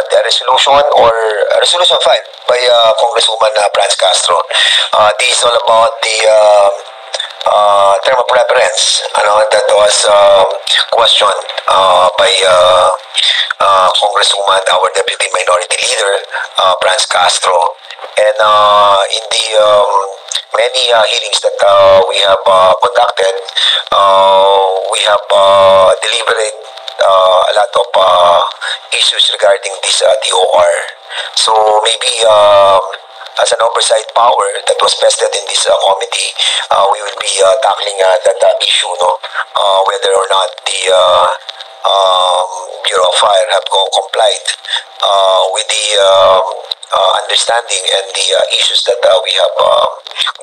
the resolution or resolution filed by Congresswoman Franz Castro. This is all about the term of reference, that was questioned by Congresswoman, our Deputy Minority Leader, Franz Castro. And in the many hearings that we have conducted, we have deliberate a lot of issues regarding this DOR. So maybe as an oversight power that was vested in this committee, we will be tackling that issue, whether or not the Bureau of Fire have complied with the understanding and the issues that we have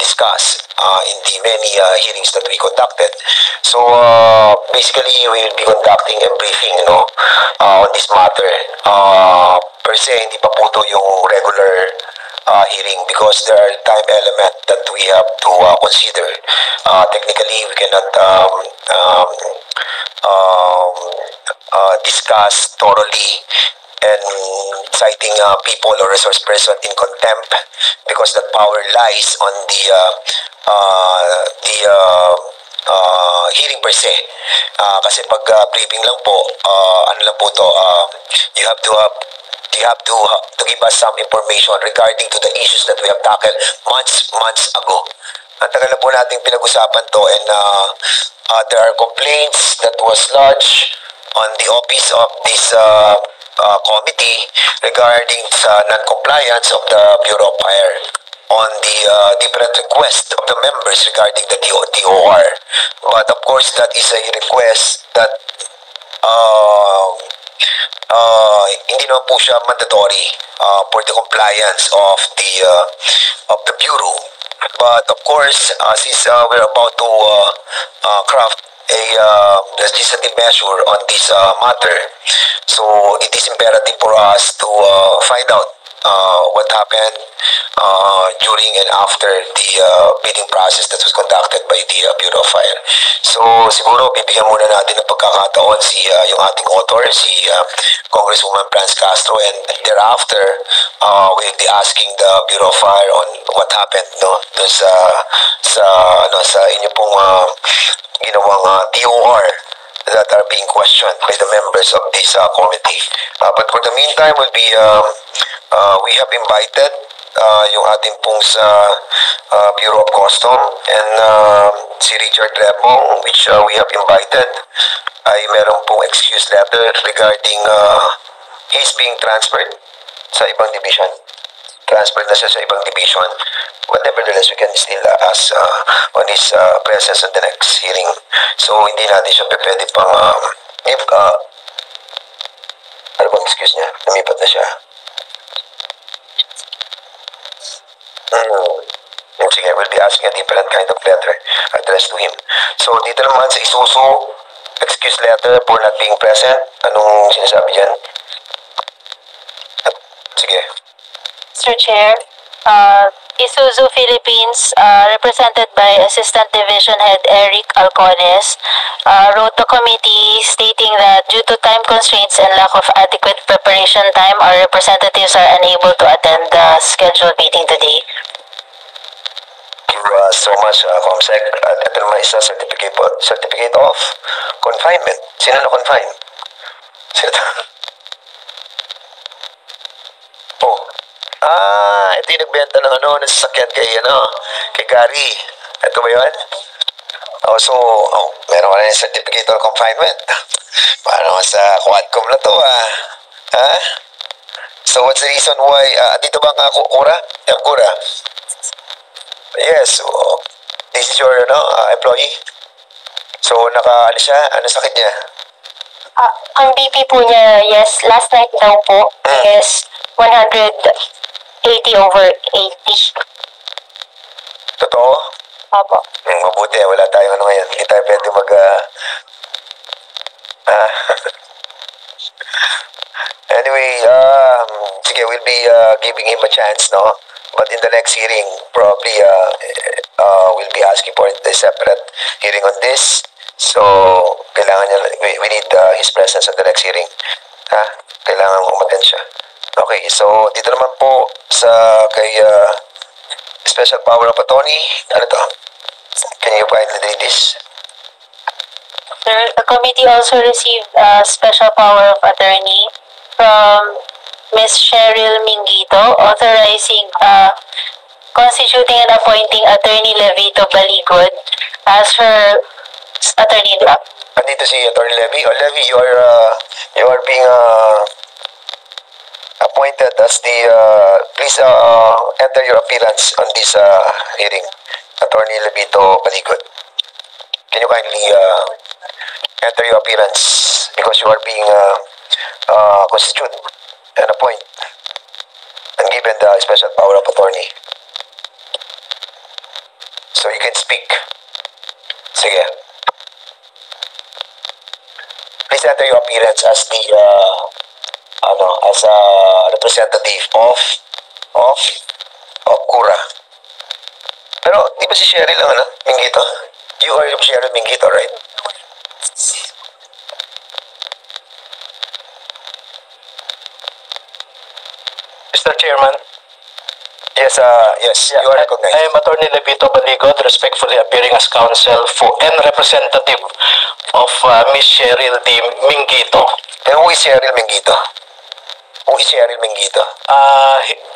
discussed in the many hearings that we conducted. So basically, we will be conducting a briefing, on this matter. Per se, hindi pa po ito yung regular hearing because there are time element that we have to consider. Technically, we cannot discuss thoroughly and citing people or resource person in contempt because that power lies on the hearing per se. Kasi pag briefing lang po, ano lang po to, you have to give us some information regarding to the issues that we have tackled months ago. Ang tagal na po natin pinag-usapan to, and there are complaints that was lodged on the office of this committee regarding sa non-compliance of the Bureau of Fire on the different requests of the members regarding the DOR. But of course, that is a request that hindi naman po siya mandatory for the compliance of the Bureau. But of course, since we're about to craft a legislative measure on this matter, so it is imperative for us to find out what happened during and after the bidding process that was conducted by the Bureau of Fire. So siguro bibigyan muna natin ng pagkakataon yung ating author, si Congresswoman Franz Castro, and thereafter we'll be asking the Bureau of Fire on what happened dun sa inyo pong ginawang DOR that are being questioned by the members of this committee. But for the meantime, we have invited yung ating pong sa Bureau of Custom and si Richard Rebong, which we have invited, ay meron pong excuse letter regarding he's being transferred sa ibang division. Transferred na siya sa ibang division. But nevertheless, we can still ask on his presence at the next hearing. So, hindi natin siya pwede pang ano bang excuse niya? Lumipat na siya. Sige, we'll be asking a different kind of letter addressed to him. So, dito naman sa Isuzu, excuse letter for not being present. Anong sinasabi dyan? Sige. Mr. Chair, Isuzu Philippines, represented by Assistant Division Head Eric Alcones, wrote the committee stating that due to time constraints and lack of adequate preparation time, our representatives are unable to attend the scheduled meeting today. Thank you so much, Comsec. Ito naman isa certificate of confinement. Sino na-confine? Sino? Ito yung nagbenta ng nasasakyan kay Gary. Ito ba yun? Meron ka na yung certificate of confinement. Parang sa Quadcom na to, ha? So, what's the reason why, dito ba ang Kura? Yung Kura? Yes, this is your, employee? So, siya? Ano sakit niya? Ang BP po niya, yes, last night daw po, is 180/80. Totoo? Opo. Mabuti, wala tayong ngayon. Hindi tayo pwede Anyway, sige, we'll be giving him a chance, no? But in the next hearing, probably we'll be asking for a separate hearing on this. So, kailangan niya, we need his presence at the next hearing. Kailangan umattend siya. Okay, so dito naman po sa kay Special Power of Attorney, ano to? Can you kindly read this? Sir, the committee also received a special power of attorney from Ms. Cheryl Mingito, authorizing constituting and appointing Attorney Levito Baligod as her attorney-in-law. Andito si Attorney Levy. Oh, Levy, you are being appointed as the, please enter your appearance on this hearing. Attorney Levito Baligod. Can you kindly enter your appearance because you are being constituted and appointed and given the special power of attorney. So you can speak. Sige. Please enter your appearance as the as a representative of Kura. Pero di ba si Cheryl lang Mingito? You are Cheryl Mingito, right? Mr. Chairman, Yes, yes, you are recognized. I am Attorney Levito Baligod, respectfully appearing as counsel and representative of Ms. Cheryl D. Mingito. And who is Cheryl Mingito? Who is Cheryl Mingito?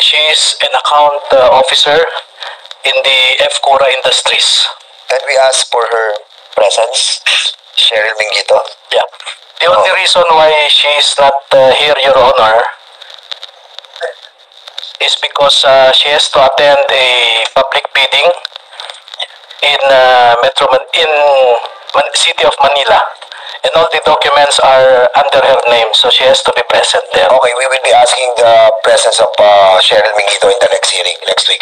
She is an account officer in the F. Cura Industries. And we ask for her presence, Cheryl Mingito. Yeah. The only reason why she is not here, Your Honor, is because she has to attend a public bidding in City of Manila, and all the documents are under her name, so she has to be present there. Okay, we will be asking the presence of Cheryl Mingito in the next hearing next week.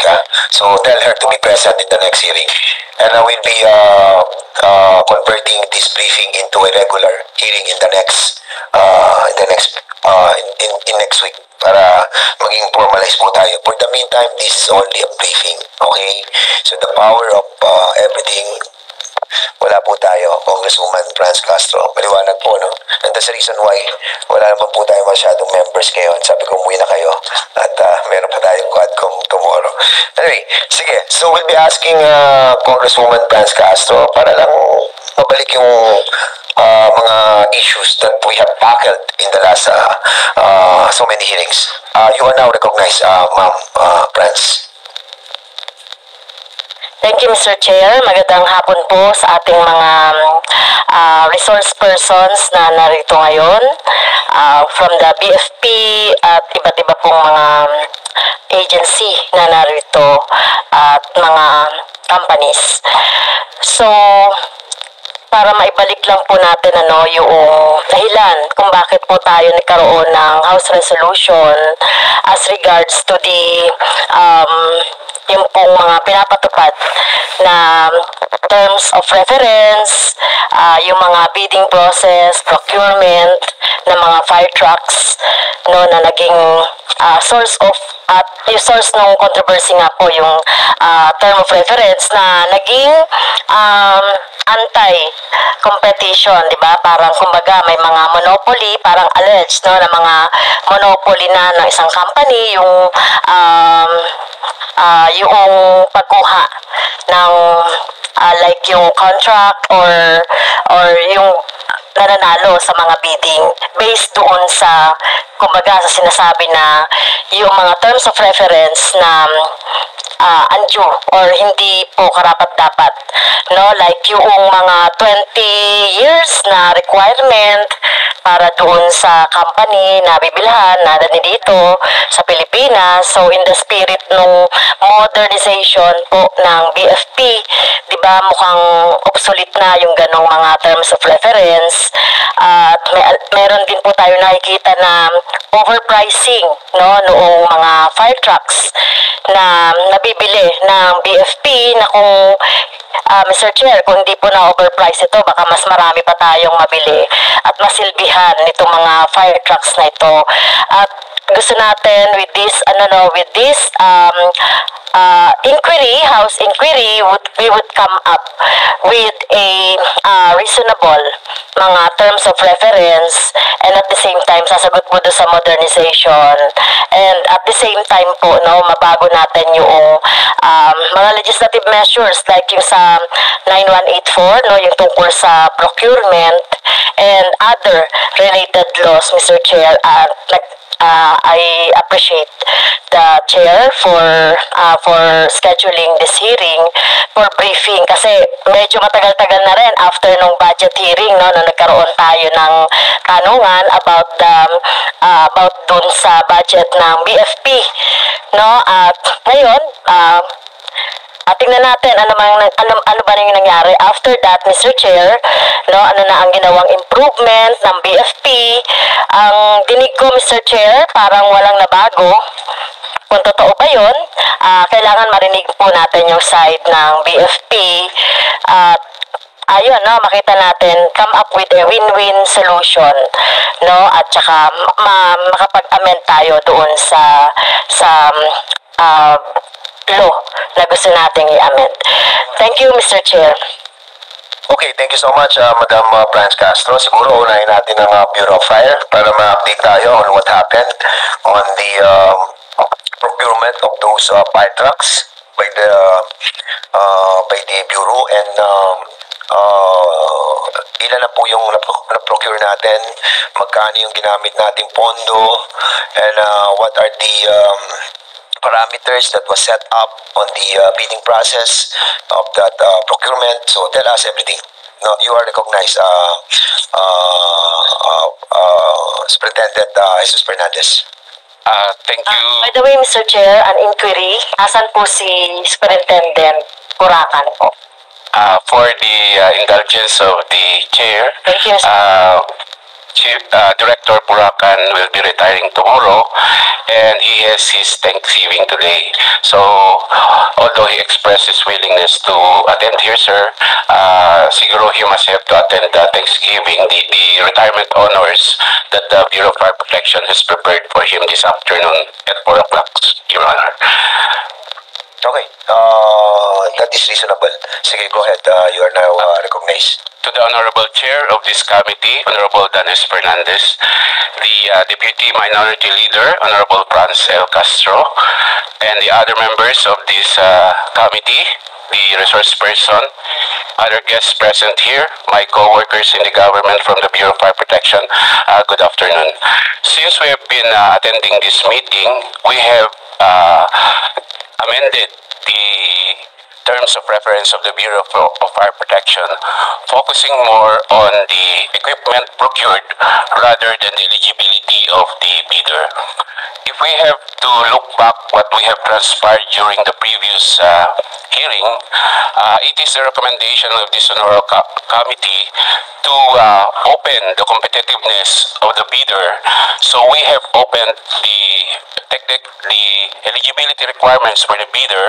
So tell her to be present in the next hearing, and we'll be converting this briefing into a regular hearing in next week para maging formalize po tayo. For the meantime, this is only a briefing. Okay? So the power of everything, wala po tayo, Congresswoman Franz Castro. Maliwanag po, no? And that's the reason why wala naman po tayo masyadong members ngayon. Sabi ko, umuwi na kayo. At meron pa tayong quadcom tomorrow. Anyway, sige. So we'll be asking Congresswoman Franz Castro para lang mabalik yung mga issues that we have tackled in the last so many hearings. You are now recognized, Ma'am Franz. Thank you, Mr. Chair. Magandang hapon po sa ating mga resource persons na narito ngayon from the BFP at iba't iba pong mga agency na narito at mga companies. So, para maibalik lang po natin yung dahilan kung bakit po tayo nagkaroon ng House Resolution as regards to the yung pong mga pinapatupad na terms of reference, yung mga bidding process, procurement ng mga fire trucks na naging source of yung source ng controversy nga po yung term of reference na naging anti-competition, di ba? Parang kumbaga may mga monopoly, parang alleged na mga monopoly na ng isang company yung pagkuha ng like yung contract or yung nananalo sa mga bidding based doon sa kumbaga sa sinasabi na yung mga terms of reference na undue or hindi po karapat-dapat, like yung mga 20 years na requirement para doon sa company na bibilhan na dito sa Pilipinas. So in the spirit ng modernization po ng BFP, di ba mukhang obsolete na yung ganong mga terms of reference at meron din po tayo nakikita na overpricing noong mga fire trucks na nabibili ng BFP na kung Mr. Chair, kung hindi po na-overprice ito, baka mas marami pa tayong mabili at masilbihan nitong mga fire trucks na ito. At gusto natin with this, inquiry, house inquiry, we would come up with a reasonable mga terms of reference, and at the same time sasagot po doon sa modernization, and at the same time po mabago natin yung mga legislative measures like yung sa 9184 yung tungkol sa procurement and other related laws, Mr. Chair. I appreciate the chair for scheduling this hearing for briefing, kasi medyo matagal-tagal na rin after nung budget hearing na nagkaroon tayo ng tanungan about dun sa budget ng BFP at ngayon tingnan natin ano ba yung nangyari after that, Mr. Chair, ano na ang ginawang improvement ng BFP. Ang dinig ko, Mr. Chair, parang walang nabago. Kung totoo ba yun, kailangan marinig po natin yung side ng BFP at ayun, makita natin, come up with a win-win solution, at saka makapag-amend tayo doon sa law na gusto nating i-amend. Thank you, Mr. Chair. Okay, thank you so much, Madam Franz Castro. Siguro unahin natin ang Bureau of Fire para ma-update tayo on what happened on the procurement of those fire trucks by the Bureau, and ilan na po yung na-procure natin, magkano yung ginamit nating pondo, and what are the parameters that was set up on the bidding process of that procurement. So tell us everything. No, you are recognized, Superintendent Jesus Fernandez. Thank you. By the way, Mr. Chair, an inquiry, asan po si Superintendent Purakan po? For the indulgence of the chair, Thank you, Director Purakan will be retiring tomorrow, and he has his Thanksgiving today. So, although he expressed his willingness to attend here, sir, siguro he must have to attend the Thanksgiving, the retirement honors that the Bureau of Fire Protection has prepared for him this afternoon at 4 o'clock, Your Honor. Okay, that is reasonable. Sige, go ahead. You are now recognized. To the Honorable Chair of this committee, Honorable Danis Fernandez, the Deputy Minority Leader, Honorable Franz L. Castro, and the other members of this committee, the resource person, other guests present here, my co-workers in the government from the Bureau of Fire Protection, good afternoon. Since we have been attending this meeting, we have amended the terms of reference of the Bureau of Fire Protection, focusing more on the equipment procured rather than the eligibility of the bidder. If we have to look back what we have transpired during the previous hearing, it is the recommendation of this honorable committee to open the competitiveness of the bidder. So we have opened the eligibility requirements for the bidder,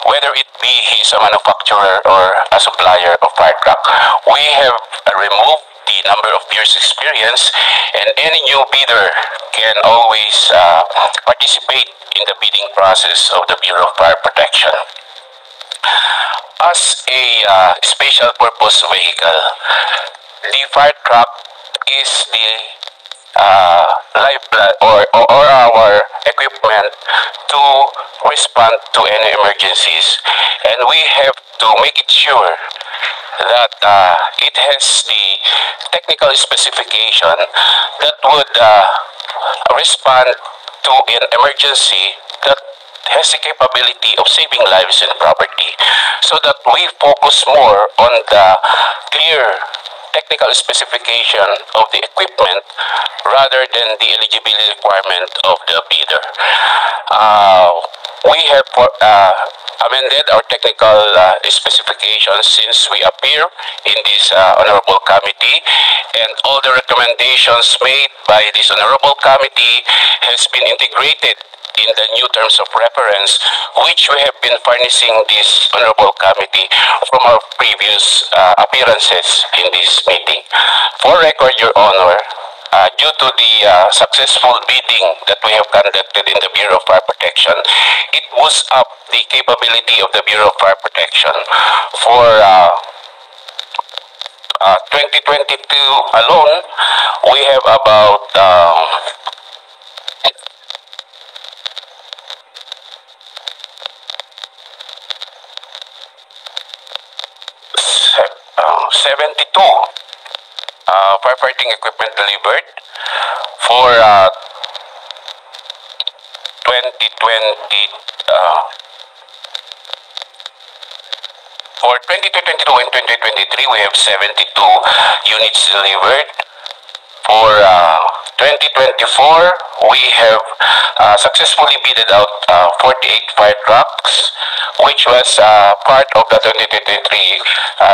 whether it be he's a manufacturer or a supplier of fire truck. We have removed the number of years experience, and any new bidder can always participate in the bidding process of the Bureau of Fire Protection. As a special purpose vehicle, the fire truck is the lifeblood or our equipment to respond to any emergencies, and we have to make it sure that it has the technical specification that would respond to an emergency that has the capability of saving lives and property, so that we focus more on the clear technical specification of the equipment rather than the eligibility requirement of the bidder. We have amended our technical specifications since we appear in this honorable committee, and all the recommendations made by this honorable committee has been integrated in the new terms of reference, which we have been furnishing this honorable committee from our previous appearances in this meeting. For record, Your Honor, due to the successful bidding that we have conducted in the Bureau of Fire Protection, it was up the capability of the Bureau of Fire Protection for 2022 alone. We have about 72 firefighting equipment delivered for 2020. For 2022 and 2023, we have 72 units delivered. For 2024, we have successfully bidded out 48 fire trucks, which was part of the 2023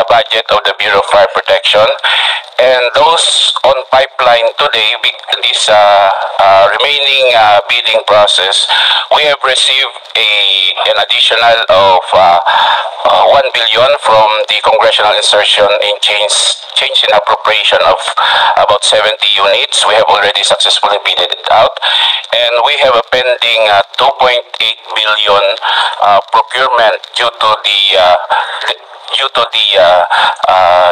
budget of the Bureau of Fire Protection. And those on pipeline today, this remaining bidding process, we have received an additional of 1 billion from the congressional insertion in change in appropriation of about 70 units. We have already successfully bidded it out, and we have a pending 2.8 billion procurement due to the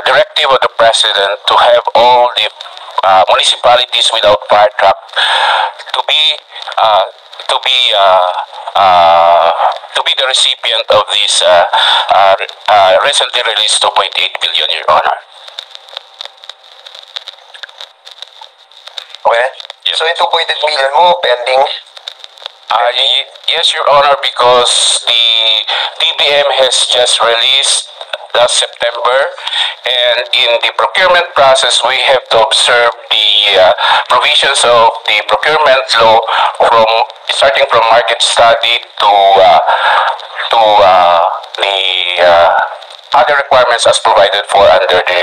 directive of the President to have all the municipalities without fire truck to be the recipient of this recently released 2.8 billion, Your Honor. Okay? Yes. So yung 2.8 billion mo, pending? Yes, Your Honor, because the DBM has just released last September, and in the procurement process, we have to observe the provisions of the procurement law starting from market study to the other requirements as provided for under the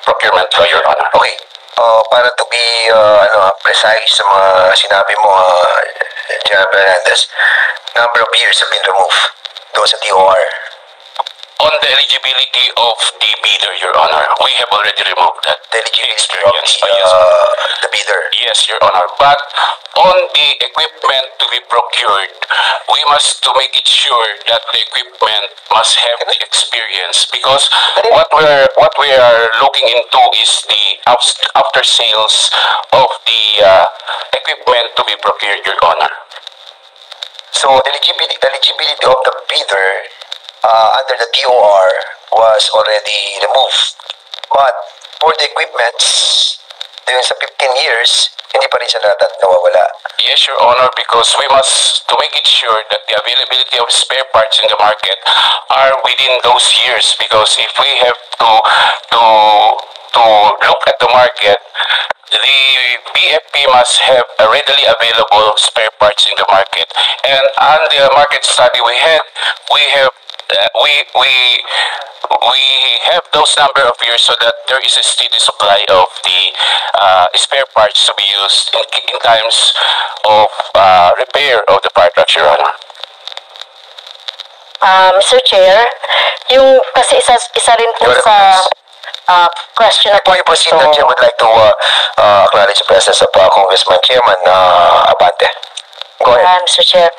procurement law, Your Honor. Okay. Para to be precise sa mga sinabi mo, General Fernandez, number of years have been removed doon sa TOR. On the eligibility of the bidder, Your Honor, we have already removed that. The eligibility of the bidder. Yes, Your Honor. But on the equipment to be procured, we must to make it sure that the equipment must have the experience, because what we are looking into is the after sales of the equipment to be procured, Your Honor. So the eligibility of the bidder under the TOR was already removed. But for the equipments, dun sa 15 years, hindi pa rin siya nawawala. Yes, Your Honor, because we must to make it sure that the availability of spare parts in the market are within those years. Because if we have to look at the market, the BFP must have a readily available spare parts in the market. And on the market study we have those number of years so that there is a steady supply of the spare parts to be used in times of repair of the fire trucks, Your Honor. Mr. Chair, yung kasi isa rin po sa question na Before you proceed, the Chair would like to acknowledge the presence of Congressman Chairman Abante. Go ahead. Mr. Chair,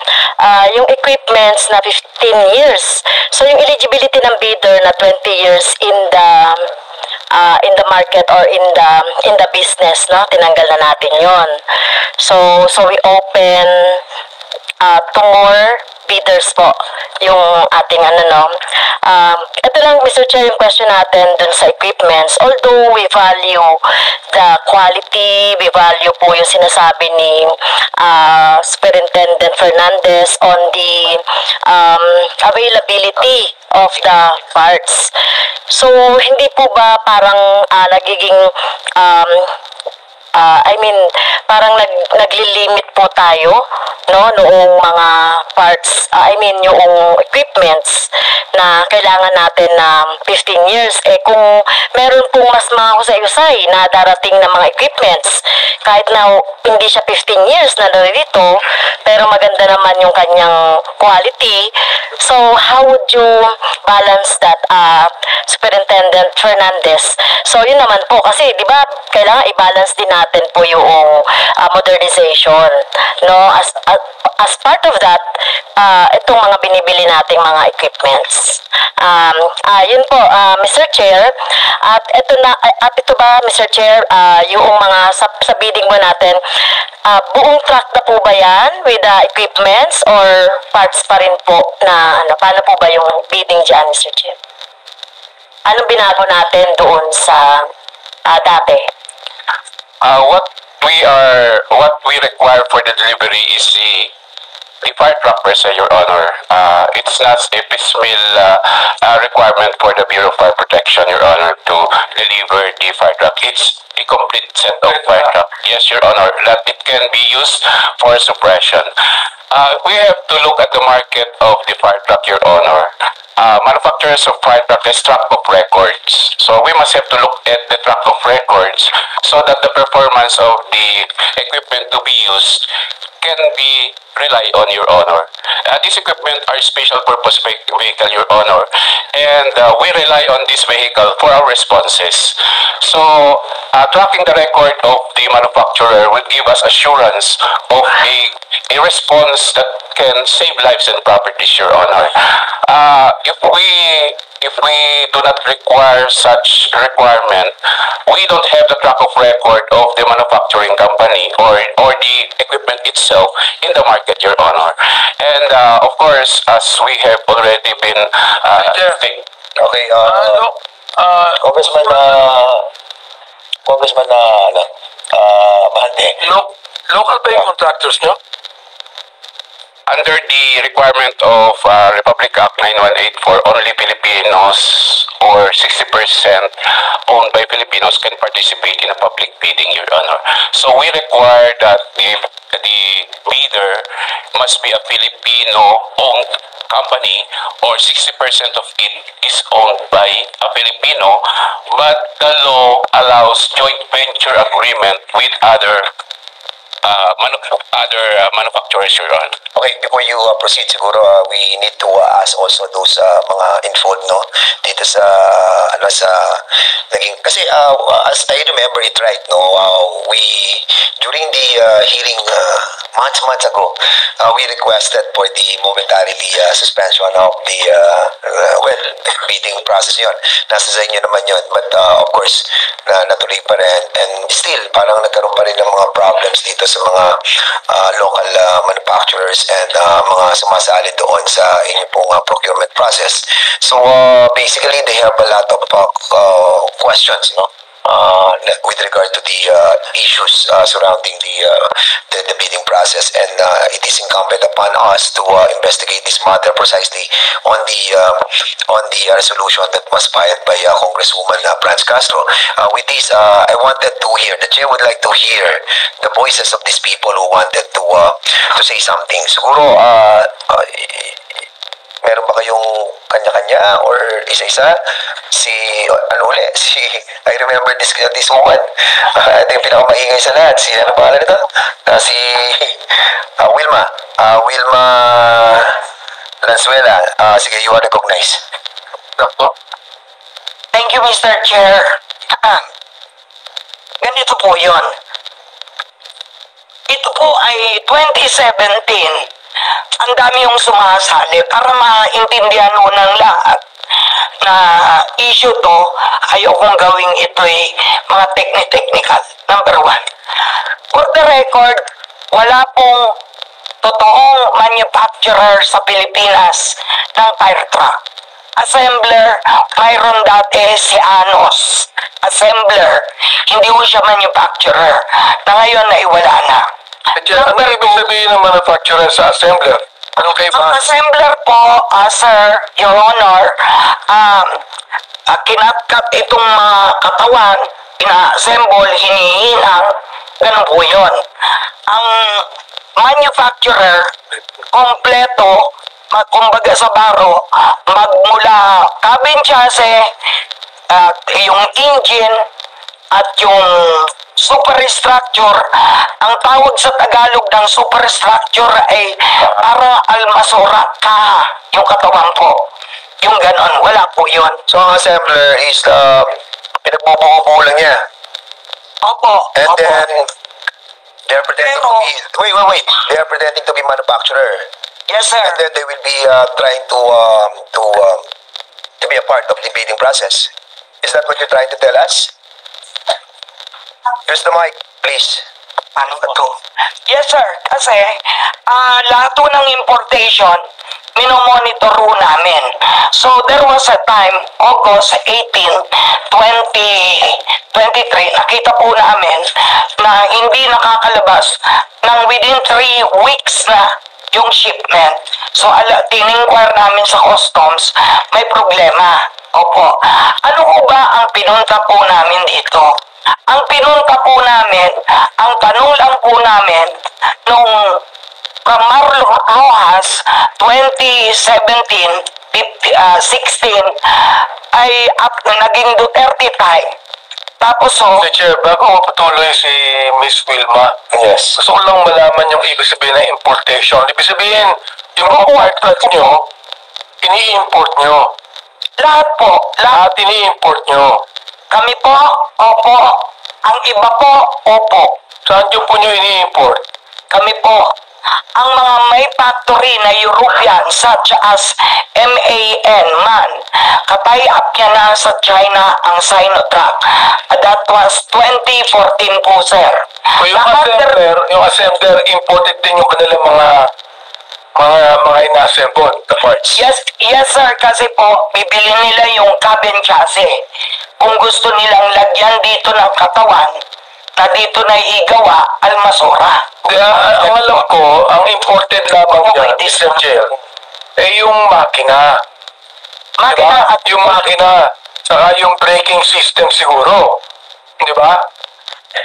yung equipments na 15 years. So yung eligibility ng bidder na 20 years in the market or in the business, no? Tinanggal na natin yon. So we open to more bidders po yung ating ito lang, Mr. Chair, yung question natin dun sa equipments. Although we value the quality, we value po yung sinasabi ni Superintendent Fernandez on the availability of the parts. So hindi po ba parang nagiging I mean, parang naglilimit po tayo, no, noong mga parts, I mean, yung equipments na kailangan natin na 15 years. Kung meron pong mas mahusay-husay na darating na mga equipments, kahit na hindi siya 15 years na narito, pero maganda naman yung kanyang quality. So, how would you balance that, Superintendent Fernandez? So, yun naman po, kasi, di ba, kailangan i-balance din natin po yung modernization, no? As part of that, itong mga binibili nating mga equipments. Yun po, Mr. Chair, at ito ba, Mr. Chair, yung mga sa bidding mo natin, buong truck na po ba yan with the equipments or parts pa rin po na paano po ba yung bidding dyan, Mr. Chair? Anong binago natin doon sa dati? What we require for the delivery is the fire truck per se, Your Honor. It's not a piecemeal requirement for the Bureau of Fire Protection, Your Honor, to deliver the fire truck. It's a complete set of fire truck. Yes, Your Honor, that it can be used for suppression. We have to look at the market of the fire truck, Your Honor. Manufacturers of fire truck is truck of records. So we must have to look at the truck of records so that the performance of the equipment to be used can be rely on, Your Honor. This equipment are special purpose vehicle, Your Honor, and we rely on this vehicle for our responses. So tracking the record of the manufacturer will give us assurance of a response that can save lives and properties, Your Honor. If we do not require such requirement, we don't have the track of record of the manufacturing company or the equipment itself in the market, Your Honor. And of course, as we have already been Okay, Congressman Bahante. Local ba yung contractors nyo? under the requirement of Republic Act 9184, only Filipinos or 60% owned by Filipinos can participate in a public bidding, Your Honor. So we require that the bidder must be a Filipino-owned company or 60% of it is owned by a Filipino, but the law allows joint venture agreement with other manufacturers, Your Honor. Okay, before you proceed, siguro we need to ask also those mga involved, no, dito sa naging kasi as I remember it right, no, we during the hearing months ago, we requested for the momentarily suspension of the bidding process. Yon, nasa sa inyo naman yon, but of course natuloy pa rin, and still parang nagkaroon pa rin ng mga problems dito sa mga local manufacturers and mga sumasali doon sa inyong pong procurement process. So basically they have a lot of questions, no, with regard to the issues surrounding the bidding process, and it is incumbent upon us to investigate this matter precisely on the resolution that was filed by Congresswoman Franz Castro. With this, I wanted to hear, the chair would like to hear the voices of these people who wanted to say something. Siguro meron ba kayong kanya-kanya or isa-isa? I remember this woman. Ito yung pinakamaingay sa lahat. Ano pangalan nito? Si Wilma. Wilma Lanzuela. Sige, you are recognized. Thank you, Mr. Chair. Ganito po yun. Ito po ay 2017. Ang dami yung sumasali para maintindihan mo ng lahat na issue to. Ayokong gawing ito'y mga technical. Number one, for the record, wala pong totoong manufacturer sa Pilipinas ng fire truck. Assembler, mayroon dati si Anos. Assembler, hindi mo siya manufacturer, na ngayon na iwala na. Ano ibig sabihin ng manufacturer sa assembler? Anong kaibahan? Ang assembler po, Sir, Your Honor, kinatkat itong mga katawan, ina-assemble, hinihinang, Ganun po yun. Ang manufacturer, kompleto, kumbaga sa baro, magmula cabin chassis, at yung engine, at yung superstructure. Ang tawag sa Tagalog ng superstructure ay parang almasora, kaha, yung katawan po. Yung ganon, wala po yun. So ang assembler is pinagbubuo lang niya. Opo, And opo. then they're pretending to be wait. They are pretending to be manufacturer. Yes, sir. And then they will be trying to be a part of the bidding process. Is that what you're trying to tell us? Use the mic, please. Paano ba to? Yes, sir. Kasi lahat po ng importation, minomonitor po namin. So, there was a time, August 18, 2023, nakita po namin na hindi nakakalabas ng within 3 weeks na yung shipment. So, tininquire namin sa customs, may problema. Opo. Ano po ba ang pinunta po namin dito? Ang pinunta po namin, ang tanong lang po namin, nung from Marlo Rojas, 2017, 16, ay naging Duterte time. Tapos Mr. Chair, bago mapatuloy si Miss Wilma, Yes. gusto ko lang malaman yung ibig sabihin ng importation. Ibig sabihin, yung mga part trucks nyo, ini-import nyo. lahat po, lahat Lahat ini-import nyo. kami po, opo. Ang iba po, opo. Saan nyo po nyo ini-import? Kami po, ang mga may factory na European such as MAN, katay up niya na sa China ang Sinotrack. That was 2014 po, sir. O yung Lahat, assembler, imported din yung kanilang mga ina-assemble, the parts. yes, sir, kasi po, bibili nila yung cabin chassis. Kung gusto nilang lagyan dito ng katawan, na dito na igawa, almasora. Kaya ang alam ko, ang imported lamang Okay, dyan, this Mr. one. Chair, yung makina. Makina Diba? at Yung makina, saka yung braking system siguro. Di ba?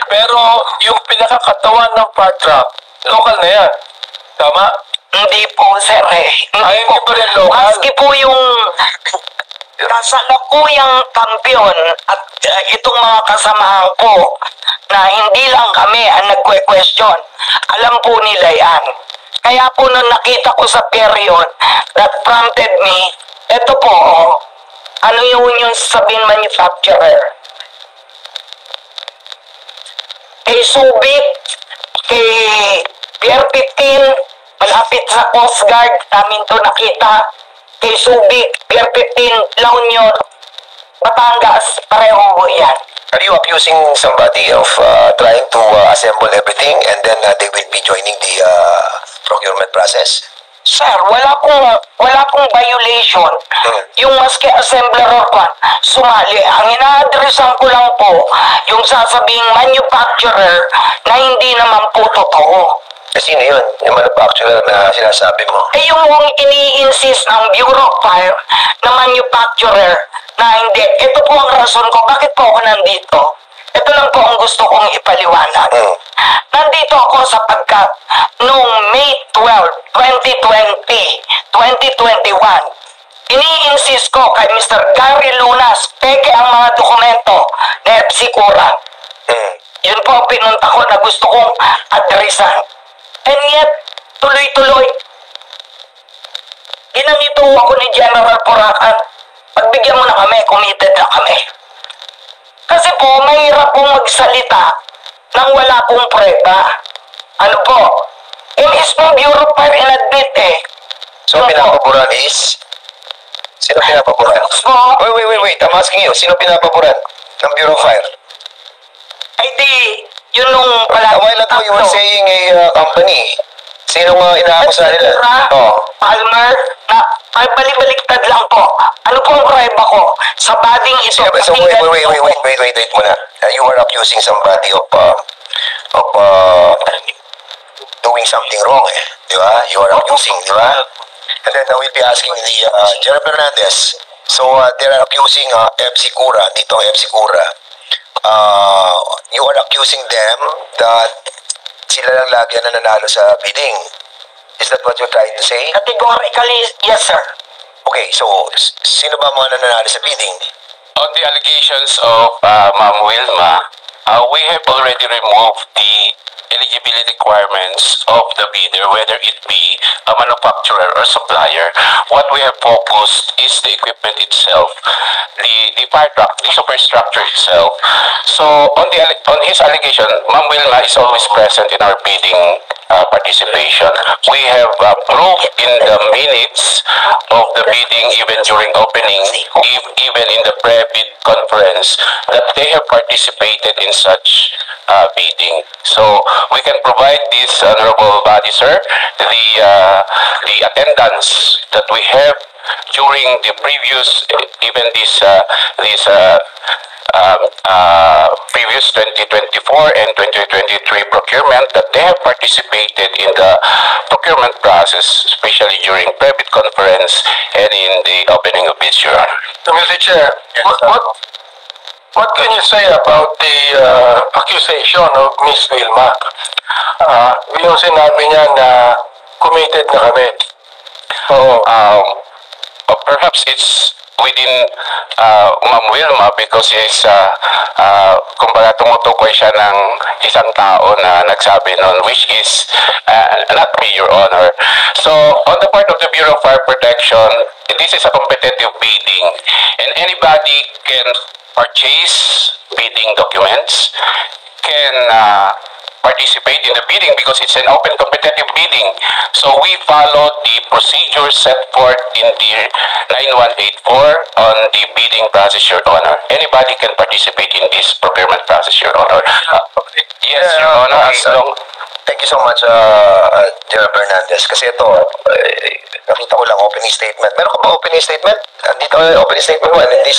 Pero yung pinakakatawan ng part truck, local na yan. Tama? Hindi po, sir, eh. Ay, hindi pa rin local. Maski po yung kasalukuyang kampiyon at itong mga kasamahan ko na hindi lang kami ang nagque-question. Alam po nila yan. Kaya po nung nakita ko sa period that prompted me, eto po, ano yung sabihin manufacturer? Kay Subic, kay Pier 15, malapit sa Coast Guard, namin to nakita. Kay Subic, Pier 15, La Union, Batangas, pareho po yan. Are you accusing somebody of trying to assemble everything and then they will be joining the procurement process? Sir, wala pong violation. Yung maski assembler or kwan, sumali. Ang ina-addressan ko lang po, yung sasabing manufacturer na hindi naman po totoo. Sino yun? Yung manufacturer na sinasabi mo? Eh yung ini-insist ng Bureau of Fire na manufacturer na hindi. Ito po ang rason ko, bakit po ako nandito? Ito lang po ang gusto kong ipaliwanag. Nandito ako sapagkat noong May 12, 2021, ini-insist ko kay Mr. Gary Lunas, peke ang mga dokumento na FC Cura. Yun po ang pinunta ko na gusto kong adresan. And yet, tuloy-tuloy, ginanito ako ni General Poracan. Pagbigyan mo na kami, committed na kami. Kasi po, mahirap pong magsalita nang wala pong preba. Ano po? Mismo Bureau of Fire inadmit eh. So, pinapaboran is? Sino pinapaboran? So, Wait. I'm asking you, sino pinapaboran ng Bureau of Fire? ay di, yun nung pala. A while ago, you were saying a company. Sino nga inaakusa nila? Oh. Palmer, na ay balik-baliktad lang po. Ano po ang preba ko? Sa bading ito. So, pakinggan wait niyo po. muna. You are accusing somebody of doing something wrong, eh. Di ba? You are accusing, di ba? And then we'll be asking the General Fernandez. So, they are accusing FC Cura, nitong FC Cura, you are accusing them that sila lang lagi ang nananalo sa bidding. Is that what you're trying to say? Categorically, yes, sir. Okay, so sino ba mga nananalo sa bidding? On the allegations of Ma'am Wilma, we have already removed the eligibility requirements of the bidder, whether it be a manufacturer or supplier. What we have focused is the equipment itself, the fire truck, the superstructure itself. So on his allegation, Ma'am Wilma is always present in our bidding participation. We have proof in the minutes of the bidding, even during opening, even in the pre-bid conference, that they have participated in such bidding. So we can provide this honorable body, sir, the attendance that we have during the previous, even this previous 2024 and 2023 procurement, that they have participated in the procurement process, especially during pre-bid conference and in the opening of bids, Your Honor. So, Mr. Chair, what can you say about the accusation of Ms. Wilma? Yung sinabi niya na committed na kami. So, perhaps it's within Ma'am Wilma, because is kumbaga tumutukoy siya ng isang tao na nagsabi nun, which is not me, Your Honor. So on the part of the Bureau of Fire Protection, this is a competitive bidding, and anybody can purchase bidding documents, can participate in the bidding, because it's an open competitive bidding. So we follow the procedure set forth in the 9184 on the bidding process, Your Honor. Anybody can participate in this procurement process, Your Honor. Yes, Your Honor. As long Thank you so much, General Fernandez. Kasi ito, nakita ko lang opening statement. Meron ka ba opening statement? Dito opening statement mo. And in this,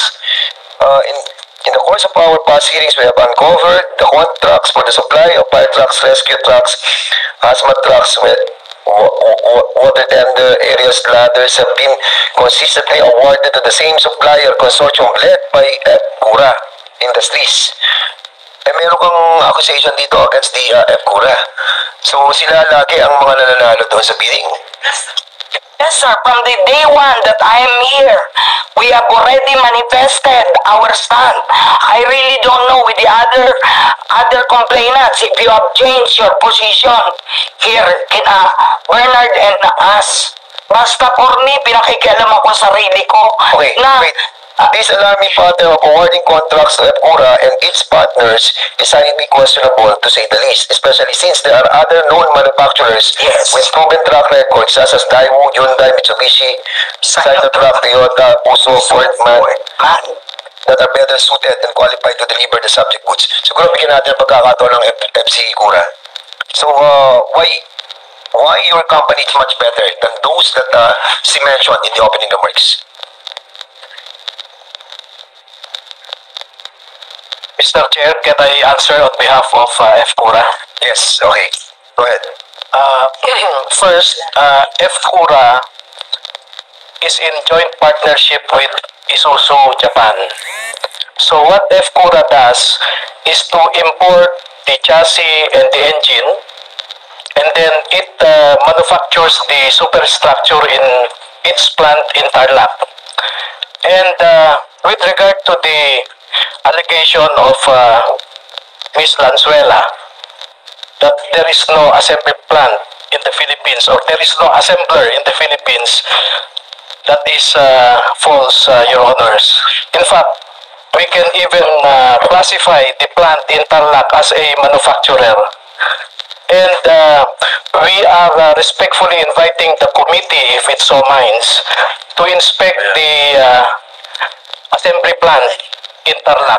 in the course of our past hearings, we have uncovered the contracts for the supply of fire trucks, rescue trucks, hazmat trucks, with water tender areas ladders have been consistently awarded to the same supplier consortium led by Cura Industries. Eh, meron kang accusation dito against the Cura. So, sila lagi ang mga nananalo doon sa bidding. Yes, sir. From the day one that I am here, we have already manifested our stand. I really don't know with the other complainants if you have changed your position here in Bernard and us. Basta for me, pinakikialaman ko sarili ko. Okay, na, wait. This alarming pattern of awarding contracts to Cura and its partners is highly questionable, to say the least, especially since there are other known manufacturers with proven track records such as Daewoo, Hyundai, Mitsubishi, Cybertruck, Toyota, Fuso, Ford, MAN, that are better suited and qualified to deliver the subject goods. Siguro bigyan natin ang pagkakataon ng FC Cura. So, why your company is much better than those that she mentioned in the opening remarks? Mr. Chair, can I answer on behalf of FCURA? Yes, okay. Go ahead. First, FCURA is in joint partnership with Isuzu Japan. So what FCURA does is to import the chassis and the engine, and then it manufactures the superstructure in its plant in Tarlac. And with regard to the allegation of Ms. Lanzuela that there is no assembly plant in the Philippines, or there is no assembler in the Philippines, that is false, Your Honors. In fact, we can even classify the plant in Tarlac as a manufacturer. And we are respectfully inviting the committee, if it so minds, to inspect the assembly plant in Tarlac.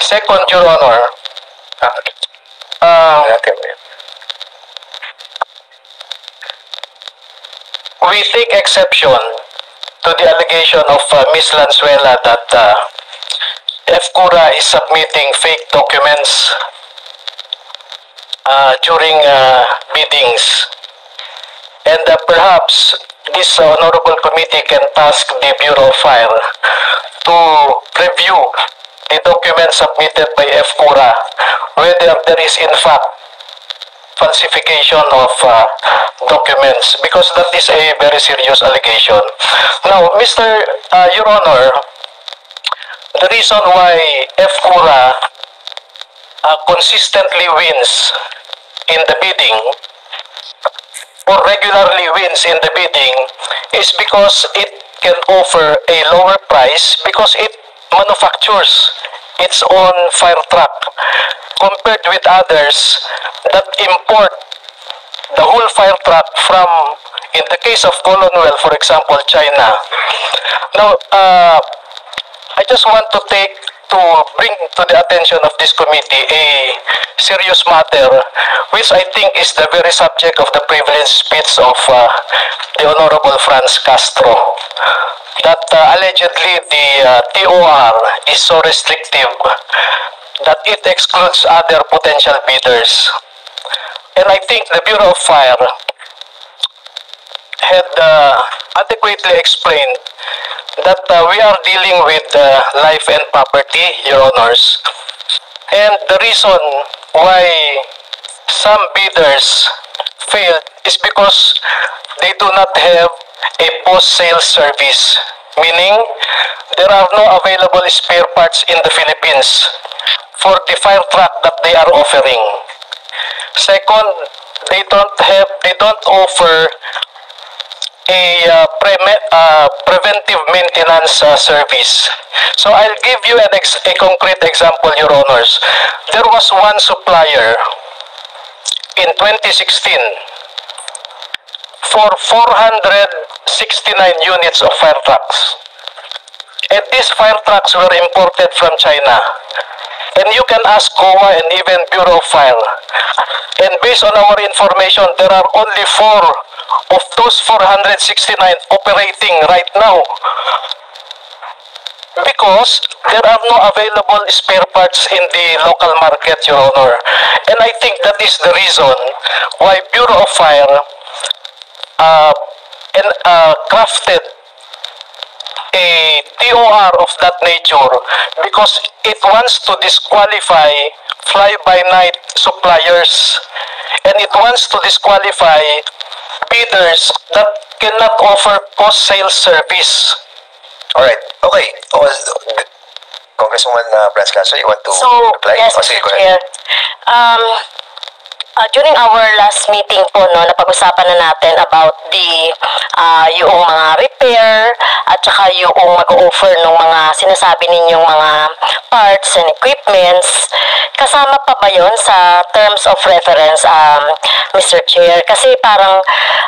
Second, Your Honor, we take exception to the allegation of Ms. Lanzuela that FCURA is submitting fake documents during biddings. And perhaps this honorable committee can task the Bureau of Fire to review the document submitted by FCURA, whether there is in fact falsification of documents, because that is a very serious allegation. Now, Your Honor, the reason why FCURA consistently wins in the bidding or regularly wins in the bidding is because it can offer a lower price because it manufactures its own fire truck compared with others that import the whole fire truck from, in the case of Colonel, for example, China. Now, I just want to bring to the attention of this committee a serious matter, which I think is the very subject of the privileged speech of the Honorable Franz Castro, that allegedly the TOR is so restrictive that it excludes other potential bidders. And I think the Bureau of Fire had adequately explained that we are dealing with life and property, Your Honors. And the reason why some bidders failed is because they do not have a post-sale service, meaning there are no available spare parts in the Philippines for the fire truck that they are offering. Second, they don't offer a preventive maintenance service. So I'll give you a concrete example, Your Honors. There was one supplier in 2016 for 469 units of fire trucks. And these fire trucks were imported from China. And you can ask COA and even Bureau of Fire. And based on our information, there are only 4 of those 469 operating right now because there are no available spare parts in the local market, Your Honor. And I think that is the reason why Bureau of Fire crafted a TOR of that nature because it wants to disqualify fly-by-night suppliers, and it wants to disqualify bidders that cannot offer post-sale service. All right. Okay. Congresswoman Franz Castro, you want to reply? Yes, Sige, Mr. go Chair. ahead. During our last meeting po, napag-usapan na natin about yung mga repair at saka yung mag-offer ng mga sinasabi ninyong mga parts and equipments. Kasama pa ba yon sa terms of reference, Mr. Chair? Kasi parang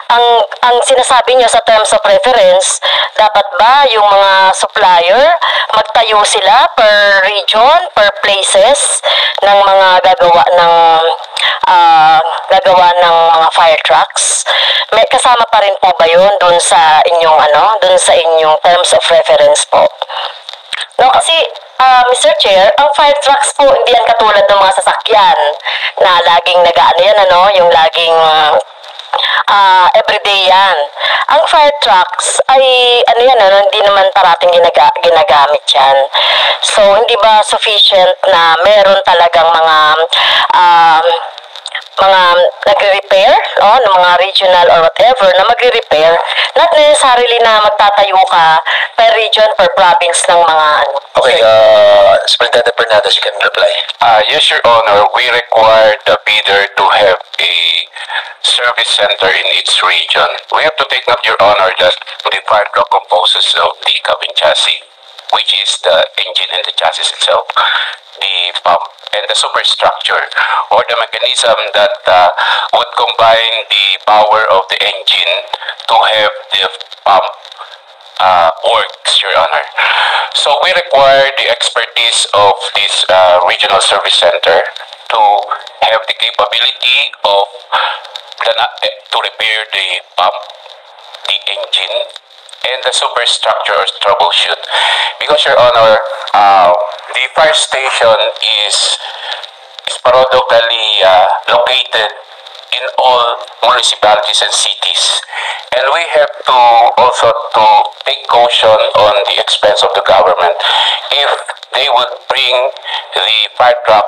ang sinasabi niyo sa terms of reference, dapat ba yung mga supplier magtayo sila per region, per places ng mga gagawa ng mga fire trucks? May kasama pa rin po ba yun doon sa inyong terms of reference po? No, kasi Mr. Chair, ang fire trucks po hindi yan katulad ng mga sasakyan na laging yung laging everyday yan. Ang fire trucks ay hindi naman parating ginagamit yan. So hindi ba sufficient na meron talagang mga nagre-repair, ng mga regional or whatever na magre-repair, not necessarily na magtatayo ka per region, per province ng mga Okay, Superintendent Bernardes, you can reply. Yes, Your Honor, we require the bidder to have a service center in each region. We have to take note, Your Honor, that the fire truck composes of the cabin chassis, which is the engine and the chassis itself, the pump, and the superstructure, or the mechanism that would combine the power of the engine to have the pump works, Your Honor. So we require the expertise of this regional service center to have the capability of to repair the pump, the engine, and the superstructure or troubleshoot. Because, Your Honor, the fire station is paradoxically located in all municipalities and cities. And we have to also to take caution on the expense of the government if they would bring the fire truck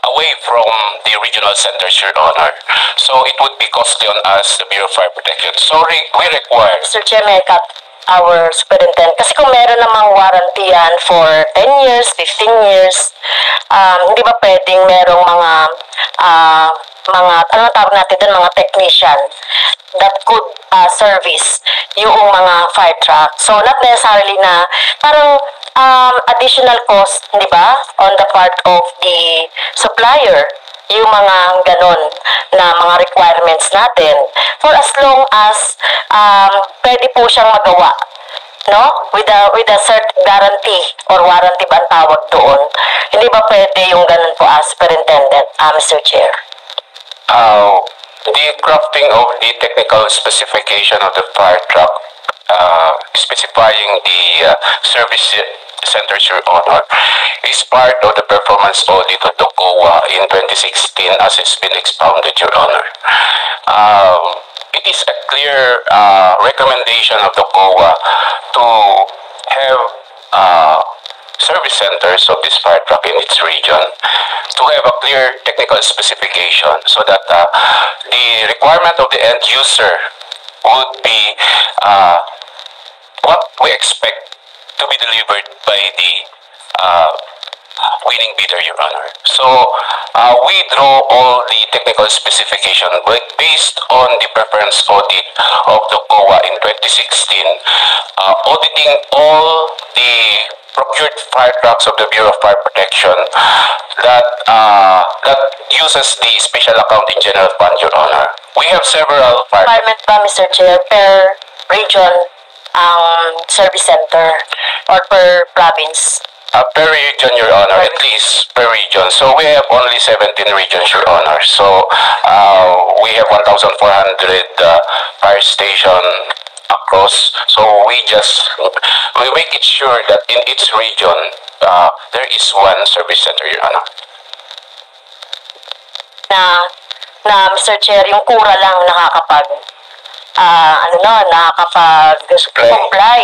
away from the regional centers, Your Honor. So it would be costly on us, the Bureau of Fire Protection. So we require... Mr. Chair, may I cut our superintendent? Kasi kung meron namang warranty yan for 10 years, 15 years, hindi ba pwedeng merong ano tawag natin doon, mga technician that could service yung mga fire truck. So not necessarily na parang additional cost, di ba, on the part of the supplier, yung mga ganon na mga requirements natin for as long as pwede po siyang magawa, no, with a certain guarantee or warranty ba ang tawag doon. Hindi ba pwede yung ganon po as superintendent, Mr. Chair? The crafting of the technical specification of the fire truck, specifying the service centers, Your Honor, is part of the performance audit of the COA in 2016 as it's been expounded, Your Honor. It is a clear recommendation of the COA to have service centers of this fire truck in its region to have a clear technical specification so that the requirement of the end user would be what we expect to be delivered by the winning bidder, Your Honor. So we draw all the technical specification based on the preference audit of the COA in 2016, auditing all the procured fire trucks of the Bureau of Fire Protection that uses the Special Accounting General Fund, Your Honor. We have several fire... Requirement ba, Mr. Chair, per region ang service center or per province? Per region, Your Honor, at least per region. So we have only 17 regions, Your Honor. So we have 1,400 fire station across. So we make it sure that in each region there is one service center, Your Honor. Na Mr. Chair, yung kura lang nakakapag-comply